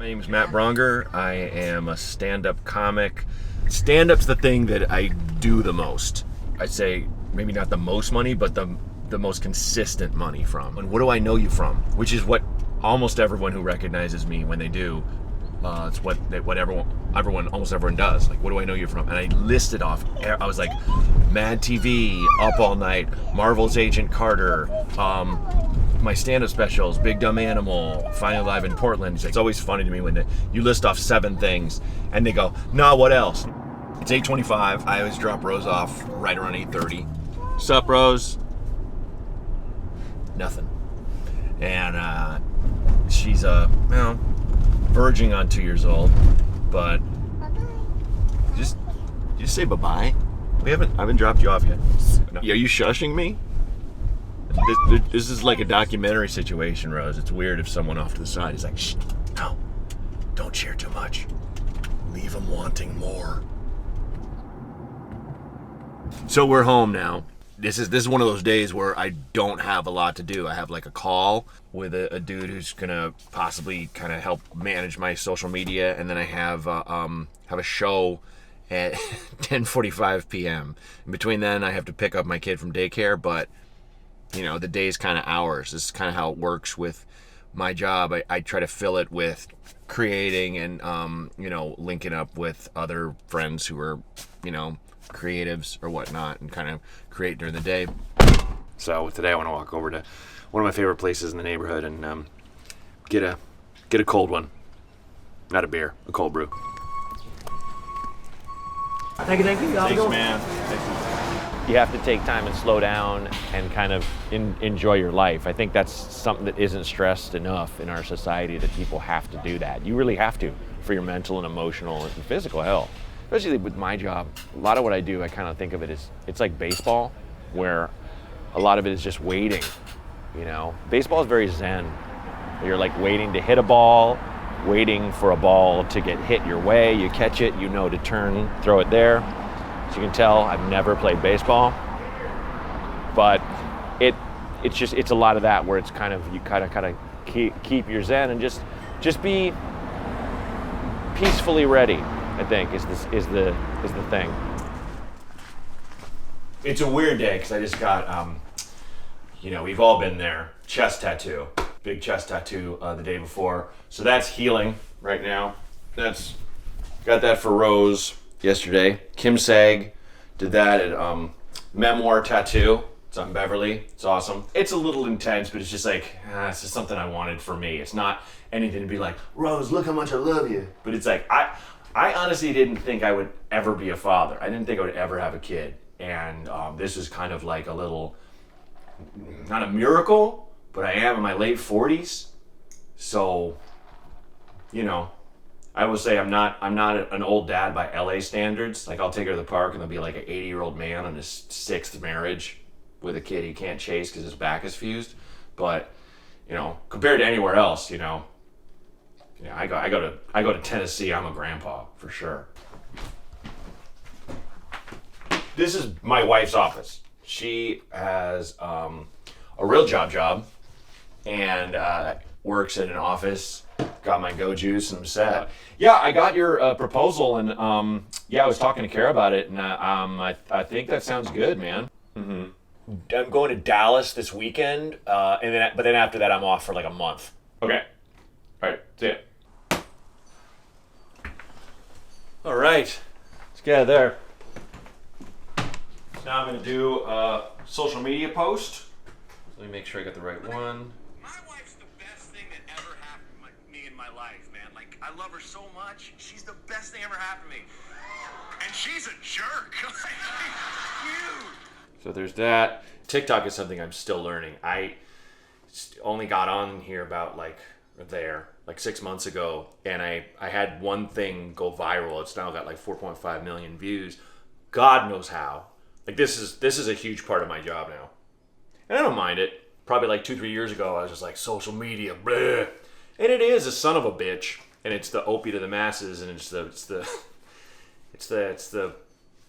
My name is Matt Braunger. I am a stand-up comic. Stand-up's the thing that I do the most. I'd say maybe not the most money, but the most consistent money from. And what do I know you from? Which is what almost everyone who recognizes me when they do, it's what almost everyone does. Like, what do I know you from? And I listed off. I was like, Mad TV, Up All Night, Marvel's Agent Carter, my stand-up specials, Big Dumb Animal, Finally Live in Portland. It's always funny to me when you list off 7 things and they go, nah, what else? It's 8:25. I always drop Rose off right around 8:30. Sup, Rose? Nothing. And she's verging on 2 years old, but just say bye-bye. I haven't dropped you off yet. No. Are you shushing me? This is like a documentary situation, Rose. It's weird if someone off to the side is like, shh, no, don't share too much. Leave them wanting more. So we're home now. This is one of those days where I don't have a lot to do. I have like a call with a dude who's gonna possibly kind of help manage my social media, and then I have a show at 10:45 p.m. In between then, I have to pick up my kid from daycare, but you know, the day's kind of ours. This is kind of how it works with my job. I try to fill it with creating and, linking up with other friends who are, creatives or whatnot, and kind of create during the day. So today I want to walk over to one of my favorite places in the neighborhood and get a cold one. Not a beer, a cold brew. Thank you. Thanks, man. Thank you. You have to take time and slow down and kind of enjoy your life. I think that's something that isn't stressed enough in our society, that people have to do that. You really have to, for your mental and emotional and physical health. Especially with my job, a lot of what I do, I kind of think of it as, it's like baseball, where a lot of it is just waiting, Baseball is very zen. You're like waiting to hit a ball, waiting for a ball to get hit your way. You catch it, to turn, throw it there. As you can tell, I've never played baseball, but it's a lot of that, where it's kind of, you kind of keep your zen and just be peacefully ready, I think is the thing. It's a weird day because I just got, we've all been there, chest tattoo, big chest tattoo the day before. So that's healing right now. Got that for Rose yesterday. Kim Sag did that at Memoir Tattoo. It's on Beverly. It's awesome. It's a little intense, but it's just like, it's just something I wanted for me. It's not anything to be like, Rose, look how much I love you. But it's like, I honestly didn't think I would ever be a father. I didn't think I would ever have a kid. And this is kind of like a little, not a miracle, but I am in my late 40s. So, I will say I'm not an old dad by LA standards. Like, I'll take her to the park and there'll be like an 80-year-old man on his 6th marriage with a kid he can't chase because his back is fused. But, compared to anywhere else, I go to Tennessee, I'm a grandpa for sure. This is my wife's office. She has a real job and works in an office. Got my go juice and I'm set. Yeah, I got your proposal and I was talking to Kara about it, and I think that sounds good, man. Mm-hmm. I'm going to Dallas this weekend, but then after that I'm off for like a month. Okay. All right. See ya. All right. Let's get out of there. Now I'm going to do a social media post. Let me make sure I got the right one. My wife's the best thing that ever happened to me in my life, man. Like, I love her so much. She's the best thing ever happened to me. And she's a jerk. Huge. So there's that. TikTok is something I'm still learning. I only got on here about like 6 months ago, and I had one thing go viral. It's now got like 4.5 million views. God knows how. Like, this is a huge part of my job now. And I don't mind it. Probably like 2-3 years ago, I was just like, social media, bleh. And it is a son of a bitch. And it's the opiate of the masses, and it's the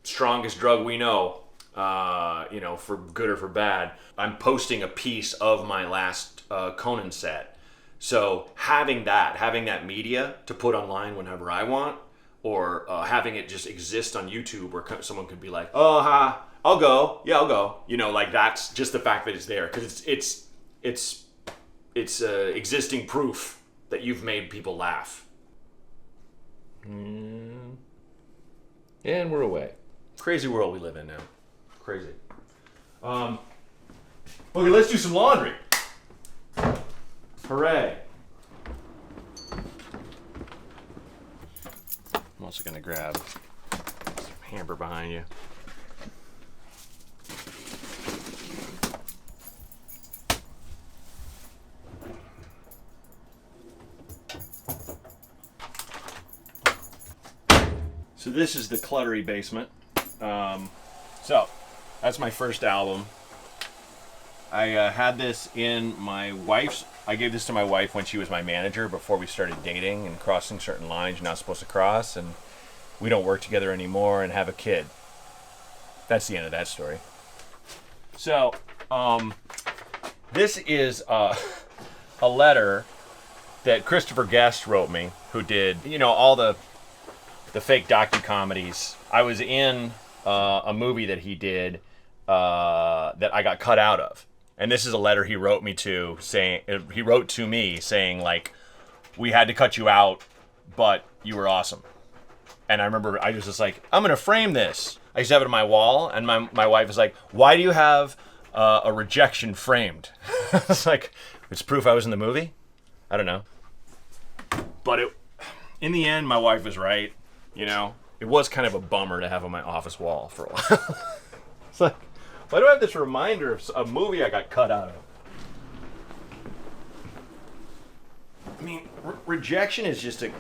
strongest drug we know. For good or for bad. I'm posting a piece of my last Conan set So having that media to put online whenever I want, or having it just exist on YouTube where someone could be like, oh, I'll go. Yeah, I'll go. You know, like that's just the fact that it's there, because it's existing proof that you've made people laugh. And we're away. Crazy world we live in now. Crazy. Okay, let's do some laundry. Hooray. I'm also gonna grab some hamper behind you. So this is the Cluttery Basement. So that's my first album. I had this in my wife's. I gave this to my wife when she was my manager before we started dating and crossing certain lines you're not supposed to cross, and we don't work together anymore and have a kid. That's the end of that story. So, this is a letter that Christopher Guest wrote me, who did, you know, all the fake docu-comedies. I was in a movie that he did that I got cut out of. And this is a letter he wrote me to me saying like, we had to cut you out, but you were awesome. And I remember I was just like, I'm gonna frame this. I used to have it on my wall, and my wife was like, why do you have a rejection framed? It's like, it's proof I was in the movie? I don't know. But in the end, my wife was right. You know, it was kind of a bummer to have on my office wall for a while. It's like, why do I have this reminder of a movie I got cut out of? I mean, rejection is just a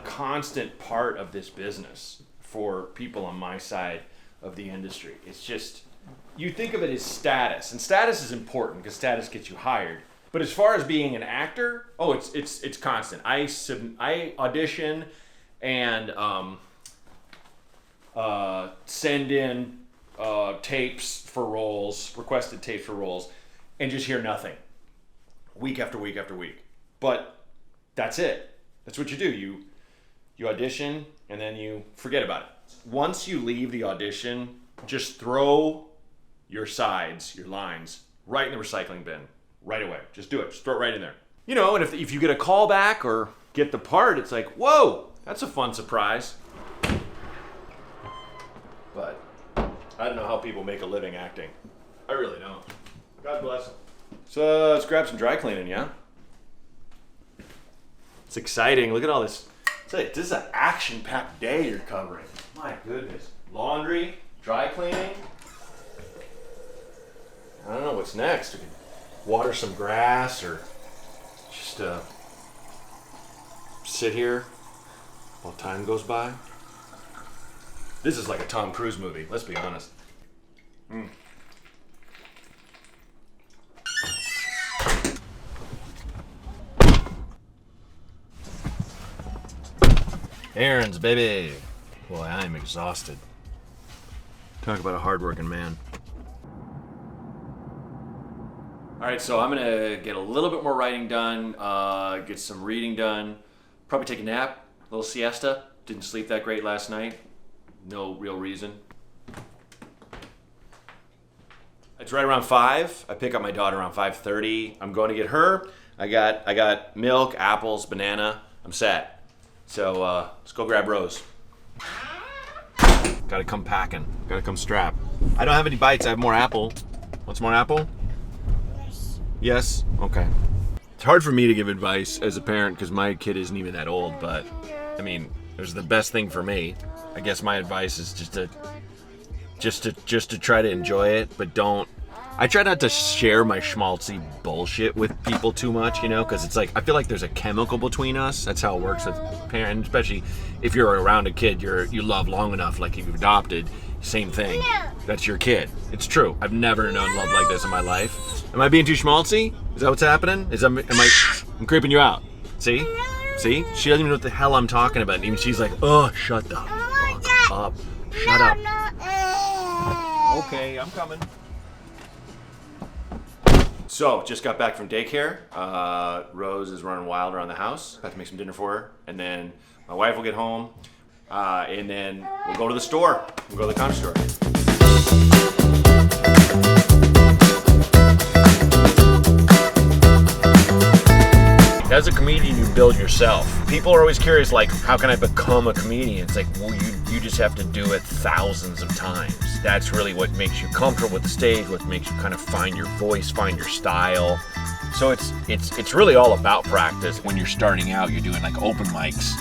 constant part of this business for people on my side of the industry. It's just, you think of it as status, and status is important because status gets you hired. But as far as being an actor, it's constant. I audition and send in tapes for roles, requested tapes for roles, and just hear nothing. Week after week after week. But that's it. That's what you do. You audition and then you forget about it. Once you leave the audition, just throw your sides, your lines, right in the recycling bin. Right away. Just do it. Just throw it right in there. You know, and if you get a call back or get the part, it's like, whoa, that's a fun surprise. But I don't know how people make a living acting. I really don't. God bless them. So let's grab some dry cleaning, yeah? It's exciting. Look at all this. This is an action-packed day you're covering. My goodness. Laundry, dry cleaning. I don't know what's next. We could water some grass or just sit here while time goes by. This is like a Tom Cruise movie, let's be honest. Errands, baby. Boy, I'm exhausted. Talk about a hardworking man. All right, so I'm gonna get a little bit more writing done, get some reading done, probably take a nap, a little siesta. Didn't sleep that great last night. No real reason. It's right around 5. I pick up my daughter around 5:30. I'm going to get her. I got milk, apples, banana. I'm set. So let's go grab Rose. Gotta come packing. Gotta come strapped. I don't have any bites. I have more apple. Want some more apple? Yes? Okay. It's hard for me to give advice as a parent because my kid isn't even that old, but I mean, it was the best thing for me. I guess my advice is just to try to enjoy it, but don't. I try not to share my schmaltzy bullshit with people too much, you know, because it's like I feel like there's a chemical between us. That's how it works with parents, especially if you're around a kid you love long enough, like you've adopted. Same thing. That's your kid. It's true. I've never known love like this in my life. Am I being too schmaltzy? Is that what's happening? I'm creeping you out? See? She doesn't even know what the hell I'm talking about. And even she's like, oh, shut the fuck up. Shut up. Okay, I'm coming. So, just got back from daycare. Rose is running wild around the house. Got to make some dinner for her. And then my wife will get home. And then we'll go to the store. We'll go to the comic store. As a comedian, you build yourself. People are always curious, like, how can I become a comedian? It's like, well, you just have to do it thousands of times. That's really what makes you comfortable with the stage, what makes you kind of find your voice, find your style. So it's really all about practice. When you're starting out, you're doing like open mics,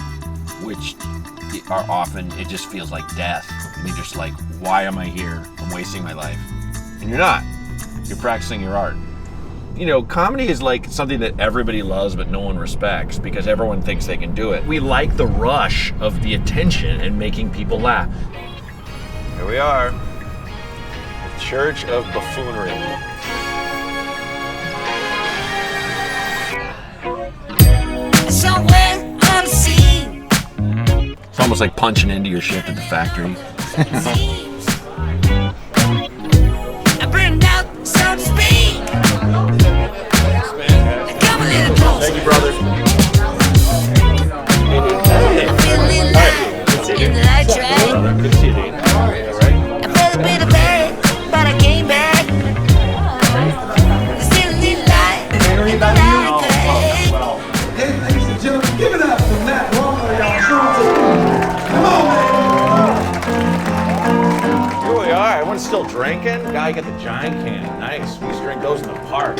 which are often, it just feels like death. And you're just like, why am I here? I'm wasting my life. And you're not. You're practicing your art. You know, comedy is like something that everybody loves but no one respects because everyone thinks they can do it. We like the rush of the attention and making people laugh. Here we are, the Church of Buffoonery. Somewhere unseen. It's almost like punching into your shit at the factory. I burned out, so to speak. Thank you, brother. I feel a little light in the light track. Good to see you, Dean. All right. I felt a bit of bad, but I came back. There's still a little light in the light track. Hey, ladies and gentlemen, give it up for Matt Braunger, y'all. Come on, man. Here we are. Everyone's still drinking. Guy got the giant can. Nice. We used to drink those in the park.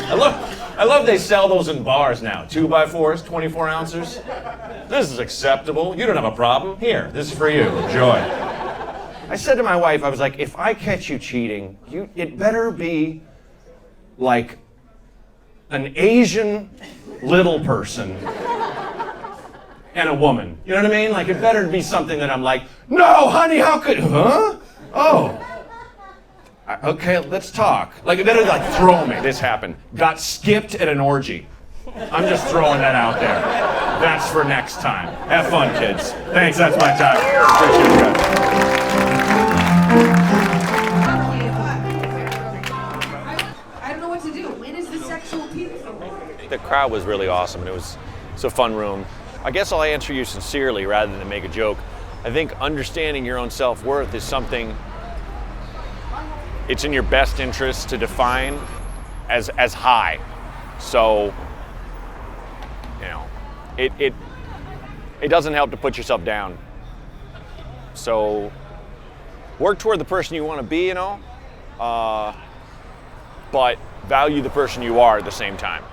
I love they sell those in bars now. 2x4s, 24 ounces. This is acceptable. You don't have a problem. Here, this is for you. Enjoy. I said to my wife, I was like, if I catch you cheating, it better be like an Asian little person and a woman. You know what I mean? Like, it better be something that I'm like, no, honey, how could, huh? Oh. Okay, let's talk. Like, it better like throw me. This happened. Got skipped at an orgy. I'm just throwing that out there. That's for next time. Have fun, kids. Thanks, that's my time. Appreciate you guys. I don't know what to do. When is the sexual peak? The crowd was really awesome, and it's a fun room. I guess I'll answer you sincerely rather than make a joke. I think understanding your own self-worth is something it's in your best interest to define as high. So, you know, it doesn't help to put yourself down. So, work toward the person you want to be, you know, but value the person you are at the same time.